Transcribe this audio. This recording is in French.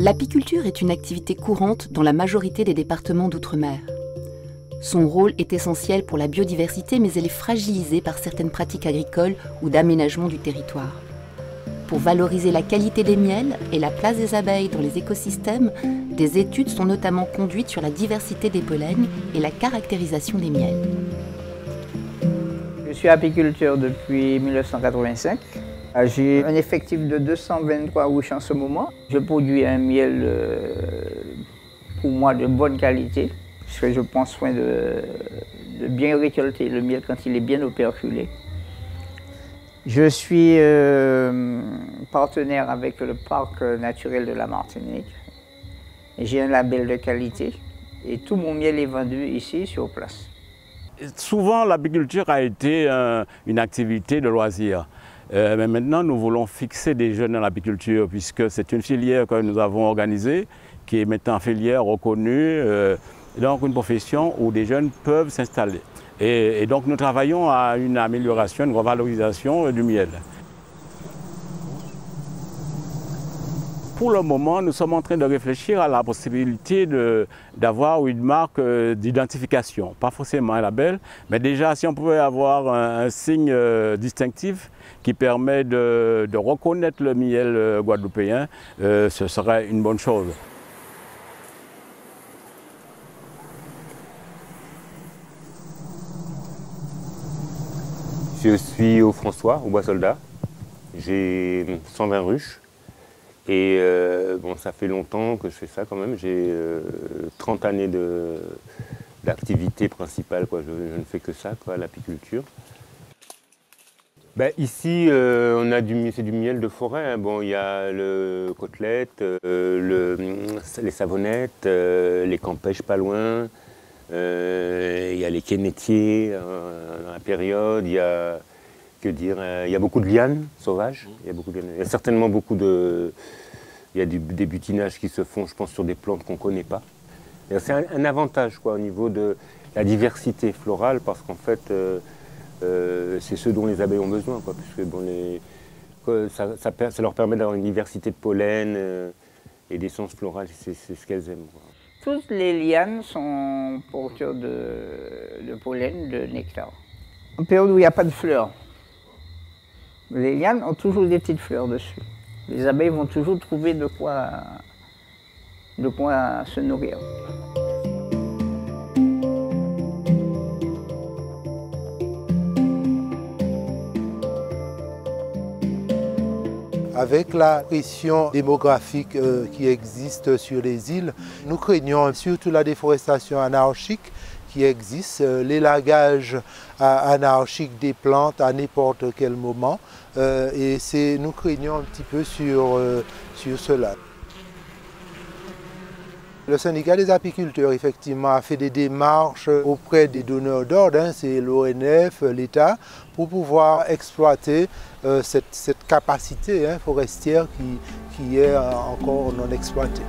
L'apiculture est une activité courante dans la majorité des départements d'outre-mer. Son rôle est essentiel pour la biodiversité, mais elle est fragilisée par certaines pratiques agricoles ou d'aménagement du territoire. Pour valoriser la qualité des miels et la place des abeilles dans les écosystèmes, des études sont notamment conduites sur la diversité des pollens et la caractérisation des miels. Je suis apiculteur depuis 1985. J'ai un effectif de 223 ruches en ce moment. Je produis un miel pour moi de bonne qualité, puisque je prends soin de bien récolter le miel quand il est bien operculé. Je suis partenaire avec le parc naturel de la Martinique. J'ai un label de qualité et tout mon miel est vendu ici sur place. Souvent, l'apiculture a été une activité de loisir. Mais maintenant, nous voulons fixer des jeunes dans l'apiculture puisque c'est une filière que nous avons organisée, qui est maintenant filière reconnue, donc une profession où des jeunes peuvent s'installer. Et donc nous travaillons à une amélioration, une revalorisation du miel. Pour le moment, nous sommes en train de réfléchir à la possibilité d'avoir une marque d'identification. Pas forcément un label, mais déjà si on pouvait avoir un signe distinctif qui permet de reconnaître le miel guadeloupéen, ce serait une bonne chose. Je suis au François, au Bois-Soldat. J'ai 120 ruches. Et bon, ça fait longtemps que je fais ça quand même. J'ai 30 années d'activité principale, quoi. Je ne fais que ça, quoi, l'apiculture. Ben, ici, c'est du miel de forêt. Hein. Bon, il y a le côtelette, les savonnettes, les campèches pas loin. Il y a les quénétiers dans la période. Il y a, il y a beaucoup de lianes sauvages. Il y a certainement beaucoup de... Il y a des butinages qui se font, je pense, sur des plantes qu'on ne connaît pas. C'est un avantage, quoi, au niveau de la diversité florale, parce qu'en fait, c'est ce dont les abeilles ont besoin, quoi, puisque bon, ça leur permet d'avoir une diversité de pollen et d'essences florales, c'est ce qu'elles aiment, quoi. Toutes les lianes sont porteurs de pollen, de nectar. En période où il n'y a pas de fleurs, les lianes ont toujours des petites fleurs dessus. Les abeilles vont toujours trouver de quoi se nourrir. Avec la pression démographique qui existe sur les îles, nous craignons surtout la déforestation anarchique qui existe, l'élagage anarchique des plantes à n'importe quel moment. Et nous craignons un petit peu sur cela. Le syndicat des apiculteurs, effectivement, a fait des démarches auprès des donneurs d'ordre, hein, c'est l'ONF, l'État, pour pouvoir exploiter cette capacité, hein, forestière qui est encore non exploitée.